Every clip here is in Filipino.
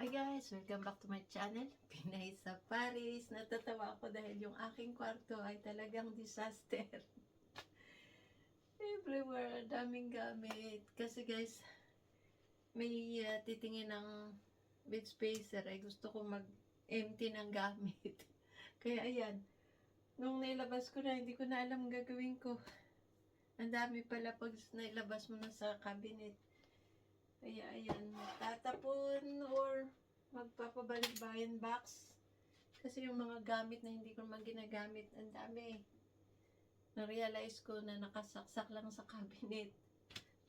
Hi guys! Welcome back to my channel, Pinay sa Paris. Natatawa ako dahil yung aking kwarto ay talagang disaster. Everywhere, daming gamit. Kasi guys, may titingin ng bed spacer ay gusto ko mag-empty ng gamit. Kaya ayan, nung nailabas ko na, hindi ko na alam gagawin ko. Ang dami pala pag nailabas mo na sa cabinet. Kaya ayan, magtatapon or magpapabalik-bayan box. Kasi yung mga gamit na hindi ko naman ginagamit, ang dami. Na-realize ko na nakasaksak lang sa cabinet.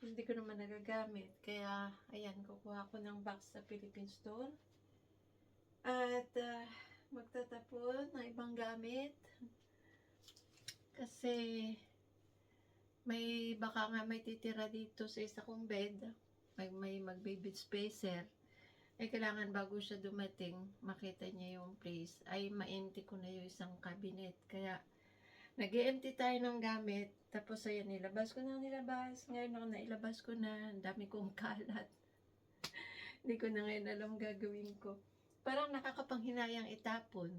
Hindi ko naman nagagamit. Kaya ayan, kukuha ko ng box sa Philippine Store. At magtatapon ng ibang gamit. Kasi baka nga may titira dito sa isa kong bed. May magbe-bed spacer. Kailangan bago siya dumating, makita niya yung place, ay ma-empty ko na yung isang cabinet. Kaya, nag-empty tayo ng gamit. Tapos, ayan, nilabas ko. Ngayon ako nailabas ko na. Ang dami kong kalat. Hindi ko na ngayon alam gagawin ko. Parang nakakapanghinayang itapon.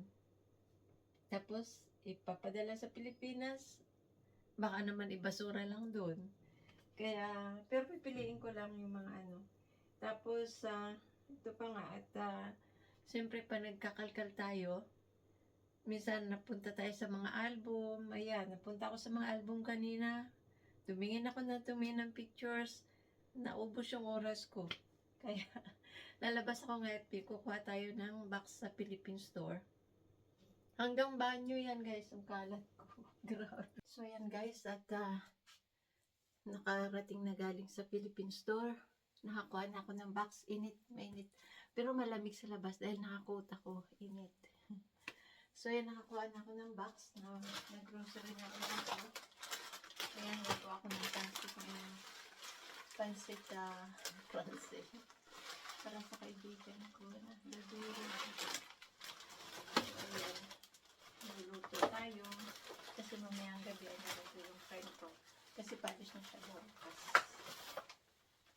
Tapos, ipapadala sa Pilipinas. Baka naman ibasura lang doon. Kaya, pero pipiliin ko lang yung mga ano. Tapos, ito pa nga, at siyempre pa nagkakalkal tayo. Minsan napunta tayo sa mga album. Ayan, napunta ako sa mga album kanina. Tumingin ng pictures. Naubos yung oras ko. Kaya, lalabas ako ng FB. Kukuha tayo ng box sa Philippine Store. Hanggang banyo yan guys, ang kalat ko. Grabe. So yan guys, at nakarating na galing sa Philippine Store. Nakakuha na ako ng box. Mainit. Pero malamig sa labas dahil nakakoat ako. Init. So yan, nakakuha na ako ng box. Nag-grocery na ako dito. Ayan, nagawa ako ng pancit francais. Para sa kaibigan ko na gagawin. Ayan. Nagluto tayo. Kasi mamayang gabi ay nagluto yung friend ko. Kasi palis na siya bukas.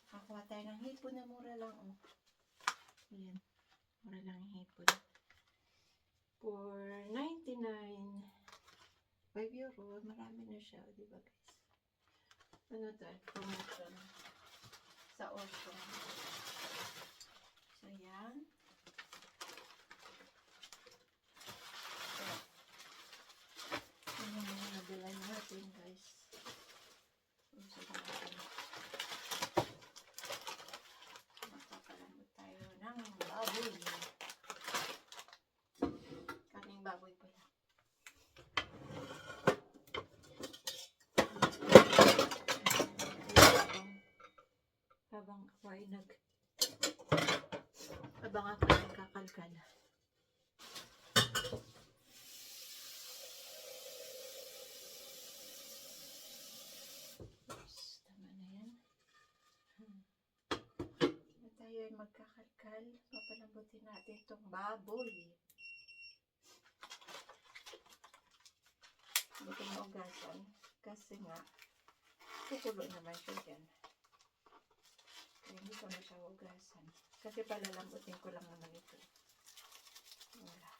Nakakuha tayo ng hipon na mura lang. Oh. Ayan. Mura lang yung hipon. For 99. 5 euro. Marami na siya. Diba guys? Ano to? Promotion. Sa Auchan. So yan. Yan yung mga nabila natin guys. So natin. Magpapalamot tayo ng baboy. Kaning baboy pala. Habang ako ay nagkakalkal. Tama na yan. Na tayo ay magkakalkal. Papalambutin natin itong baboy. Buti na ugasan. Kasi nga, kukulo naman siya dyan. Kaya hindi ko na siya ugasan. Kasi palalambutin ko lang naman ito. Wala.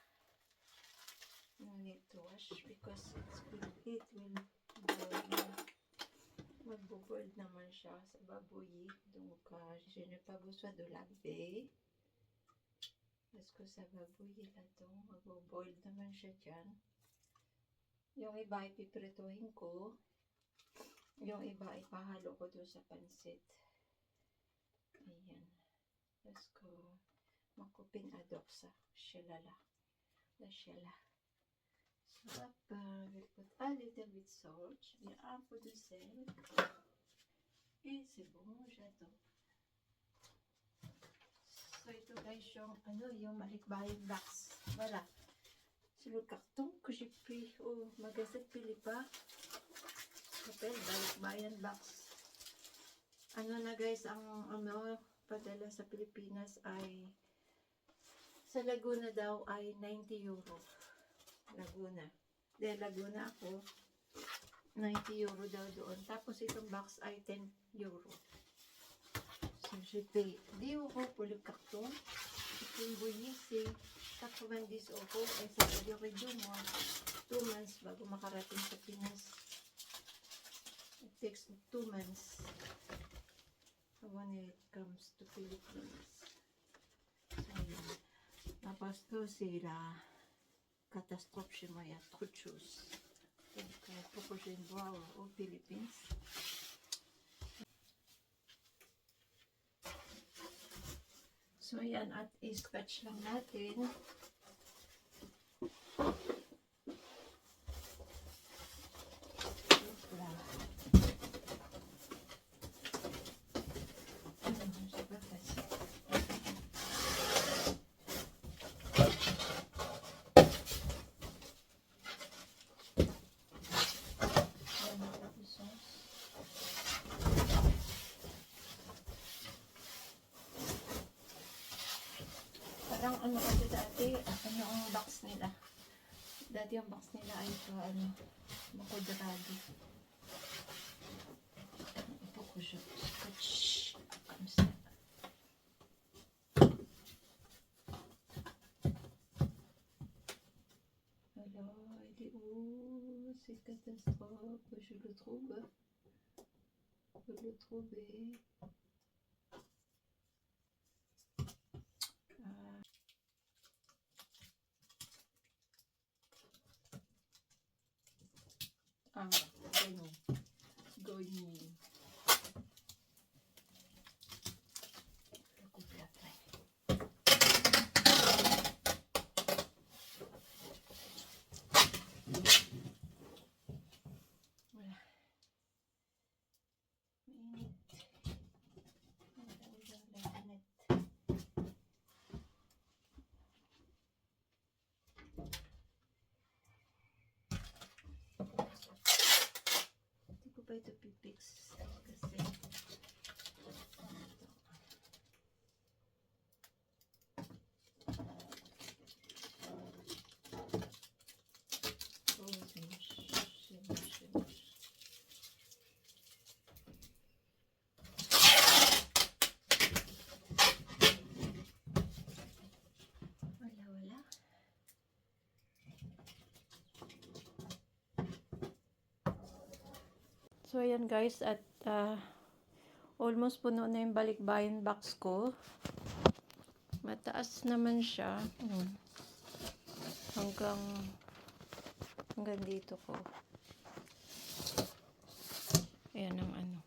No need to wash because it will boil. Magbo-boil naman siya sa baboy. Donc, je n'ai pas besoin de laver. Parce que sa baboy la to. Magbo-boil naman siya dyan. Yung iba ipiprituhin ko. Yung iba ipahalo ko doon sa pansit. Ayan. Tapos ko makupin adok sa shelala. La shella. So, we'll put a little bit salt. Bien, un peu de sel. Et c'est bon, j'adore. So, ito guys yung malikbayan box. Voilà. C'est le carton que j'ai pris au magasin Philippa. S'appelle balikbayan box. Ano na guys, ang padala sa Pilipinas ay sa Laguna daw ay 90 euro. Laguna. Dahil Laguna ako, 90 euro daw doon. Tapos itong box ay 10 euro. So, j'ai payé 10 euros pour le carton. Bouilly, c'est 90 euros. Et ça va durer 2 months bago makarating sa Pinas. It takes 2 months when it comes to Philippines. So, yun. Tapos to sila catastrophe chez moi, il y a trop de choses. Donc, pour que je vienne voir aux Philippines. So, yan, at i-scratch lang natin. Parang ano kasi dati, ano ang box nila. Dati ang box nila ay makudrado. Ito ko siya. Kamusta? Alors, il est où? C'est catastrophe. Je le trouve. Je le trouver. Gagné. Voilà. Hindi ko pa ito pipix kasi So, ayan guys, at almost puno na yung balikbayan box ko. Mataas naman siya. Hanggang dito ko. Ayan ang ano.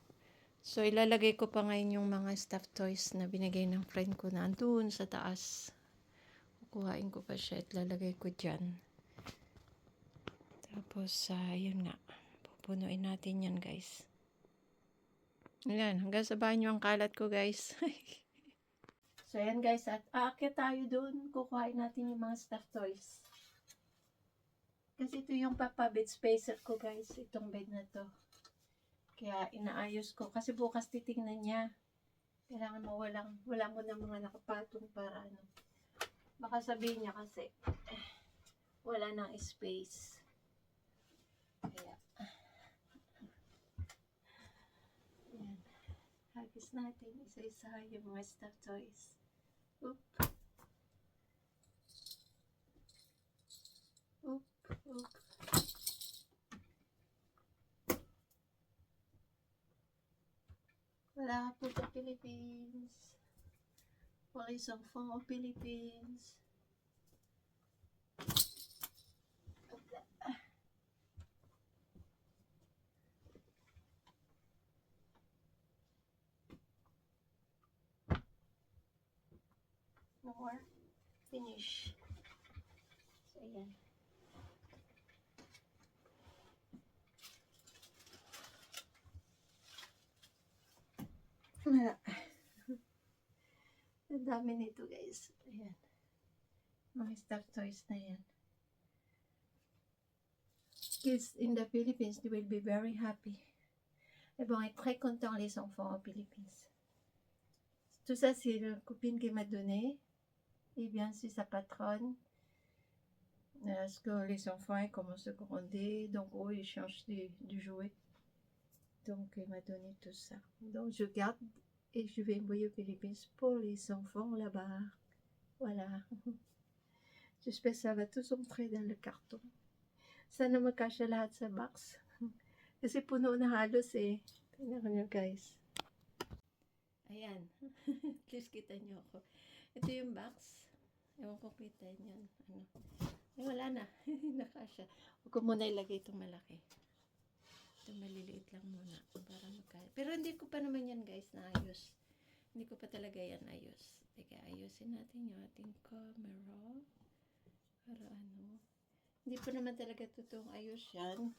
So, ilalagay ko pa ngayon yung mga stuffed toys na binigay ng friend ko na andun sa taas. Kukuhain ko pa siya at lalagay ko dyan. Tapos, yun nga. Pupunuin natin yan, guys. Ayan, hanggang sa banyo ang kalat ko, guys. So, ayan, guys. At aakyat tayo dun. Kukuhain natin yung mga stuffed toys. Kasi ito yung bed spacer ko, guys. Itong bed na to. Kaya inaayos ko. Kasi bukas titingnan niya. Kailangan mo wala mo ng mga nakapatong para ano. Baka sabihin niya kasi wala nang space. Kaya ayan. Hagis natin isa-isa yung mga stuffed toys. Oop. Oop. Oop. Wala po sa Philippines. Wala isang phone of Philippines. No more. Finish. So, ayan. Wala. Ang dami nito, guys. Ayan. Mga stuffed toys na yan. Kids in the Philippines, they will be very happy. Ils vont être très contents, les enfants aux Philippines. Tout ça, c'est une copine qui m'a donné. Et bien, c'est sa patronne. Parce que les enfants, ils commencent à grandir. Donc, ils changent de jouet. Donc, il m'a donné tout ça. Donc, je garde et je vais envoyer aux Philippines pour les enfants là-bas. Voilà. J'espère ça va tous entrer dans le carton. Sana magkasya lahat sa box. Kasi puno na halos eh. Tingnan nyo guys. Ayan. At least kita nyo ako. Ito yung box. Ewan ko kita nyo. Ano. Ay, wala na. Nakasya. Huwag ko muna ilagay itong malaki. Ito maliliit lang muna. Para magkasya. Pero hindi ko pa naman yan guys naayos. Hindi ko pa talaga yan ayos. Teka, ayusin natin yung ating camera. Para ano. Hindi pa naman talaga totoong ayos yan.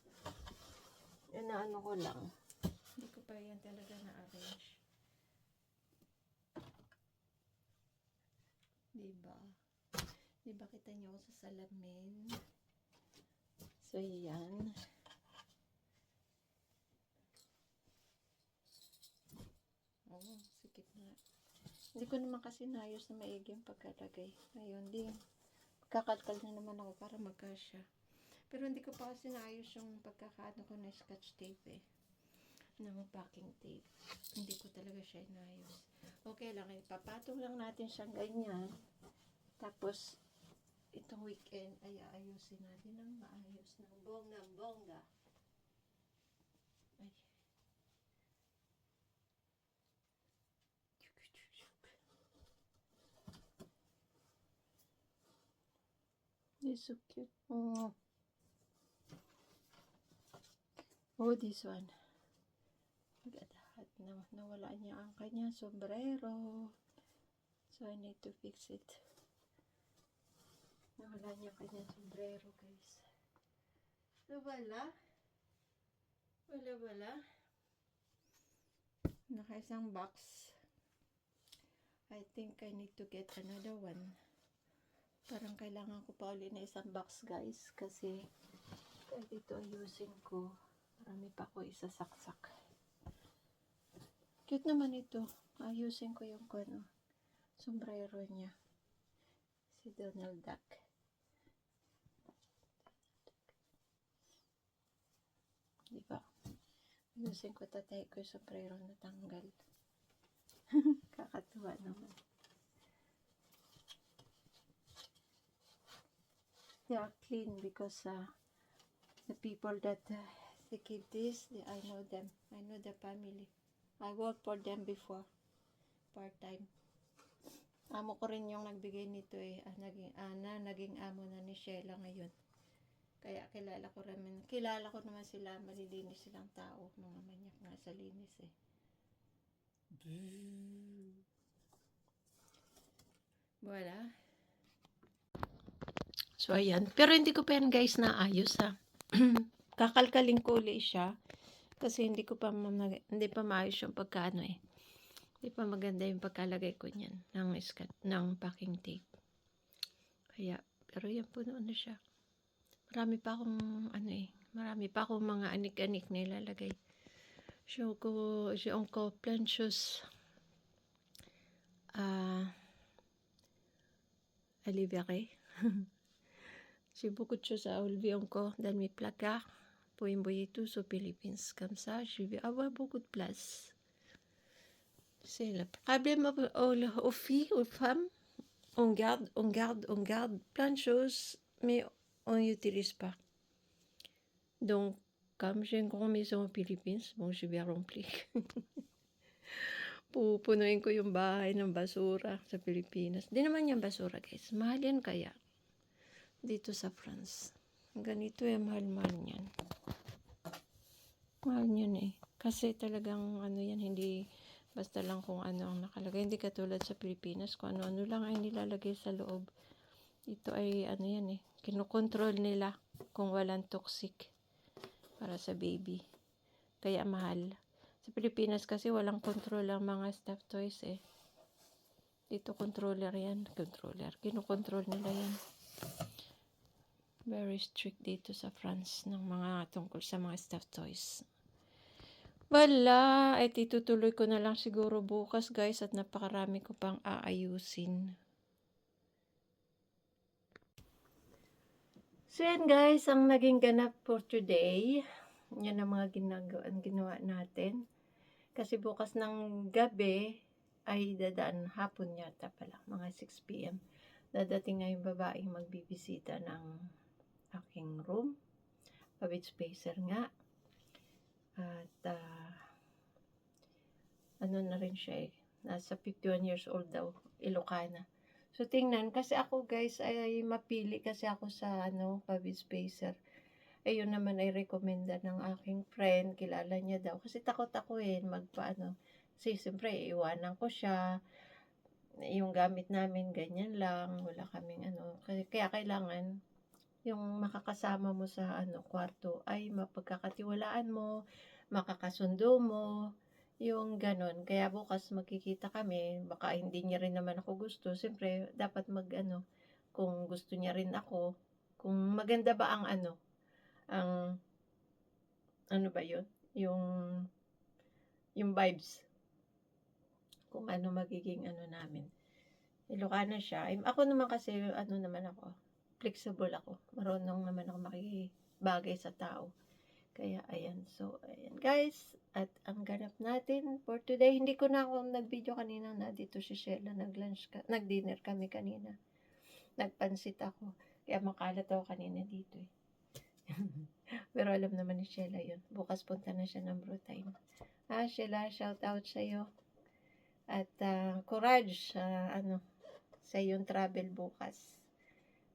Ano ko lang. Hindi ko pa yan talaga na-arrange. Diba? Diba kita nyo ako sa salamin? So, yan. Oh, sikip na. Hindi ko naman kasi naayos na maigi yung pagkalagay. Ayun, din. Kakalkal na naman ako para magkasya. Pero hindi ko pa kasi naayos yung pagkakaano ko na scotch tape eh. Ng packing tape. Hindi ko talaga siya inayos. Okay lang, papatong lang natin siyang ganyan. Tapos, itong weekend ay aayusin natin ng maayos ng bongga-bongga. Ay. This is so cute. Oh, this one. Lahat na nawala niya ang kanyang sombrero. So, I need to fix it. Nawala niya ang kanyang sombrero, guys. So, wala. Naka-isang box. I think I need to get another one. Parang kailangan ko pa ulit na isang box, guys. Kasi, kahit ito ayusin ko, marami pa ako isasaksak. Cute naman ito. Ayusin ko yung sombrero niya. Si Donald Duck. Diba? Ayusin ko, tatay ko yung sombrero na tanggal. Kakatuwa naman. They are clean because the people that they keep this, I know them. I know the family. I worked for them before. Part-time. Amo ko rin yung nagbigay nito eh. Naging amo na ni Sheila ngayon. Kaya kilala ko naman sila. Malilinis silang tao. Mga manyak nga sa linis eh. Wala. So, ayan. Pero hindi ko pa yan guys naayos ha. Kakalkalin ko ulit siya. Kasi hindi pa maayos yung pagkaano eh. Hindi pa maganda yung pagkalagay ko niyan ng packing tape. Kaya, pero yan puno na siya. Marami pa akong mga anik-anik na ilalagay. J'ai encore plein de choses à libérer. J'ai beaucoup de choses à enlever encore dans mes placards pour envoyer tous aux Philippines. Comme ça, je vais avoir beaucoup de place. C'est le problème aux filles, aux femmes. On garde plein de choses, mais on n'utilise pas. Donc, comme j'ai une grande maison aux Philippines, bon, je vais remplir. Pupunuin ko yung bahay ng basura sa Pilipinas. Di naman yung basura, guys. Mahal yan kaya. Dito sa France. Ganito yung mahal-mahal niyan. Mahal niyan eh. Kasi talagang yan, hindi basta lang kung ano ang nakalagay. Hindi katulad sa Pilipinas, kung ano-ano lang ay nilalagay sa loob. Ito ay yan eh. Kinokontrol nila kung walang toxic para sa baby. Kaya mahal. Sa Pilipinas kasi walang control ang mga stuffed toys eh. Dito controller yan. Kinokontrol nila yan. Very strict dito sa France ng mga tungkol sa mga stuffed toys. Wala. At itutuloy ko na lang siguro bukas guys at napakarami ko pang aayusin. So yan guys, ang naging ganap for today. Yan ang mga ginawa natin. Kasi bukas ng gabi ay dadaan hapon yata pala, mga 6 p.m. Dadating nga yung babaeng magbibisita ng aking room. Pabid spacer nga. At ano na rin siya eh. Nasa 51 years old daw. Ilocana. So, tingnan. Kasi ako guys, ay mapili kasi ako sa pabid spacer. Ayun naman ay recommenda ng aking friend. Kilala niya daw. Kasi takot ako magpaano. Kasi siyempre, iiwanan ko siya. Yung gamit namin, ganyan lang. Wala kaming Kaya kailangan, yung makakasama mo sa kwarto ay mapagkakatiwalaan mo, makakasundo mo, yung ganon. Kaya bukas magkikita kami, baka hindi niya rin naman ako gusto. Siyempre, dapat kung gusto niya rin ako, kung maganda ba ang ang ba yun? Yung vibes. Kung ano magiging namin. Ilocana siya. Ako naman kasi, naman ako, flexible ako. Marunong naman ako makibagay sa tao. Kaya, ayan. So, ayan guys. At ang ganap natin for today, hindi ko na ako nag-video kanina na dito si Sheila. Nag-dinner kami kanina. Nagpansit ako. Kaya makalat ako kanina dito eh. Pero alam naman ni Sheila yun. Bukas punta na siya ng Brutime. Sheila, shout out sa'yo. At courage sa iyong travel bukas.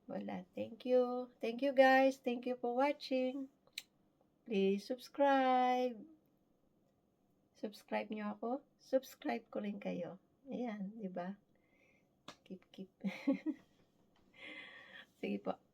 Wala. Thank you. Thank you guys. Thank you for watching. Please subscribe. Subscribe nyo ako. Subscribe ko rin kayo. Ayan, di ba? Keep. Sige po.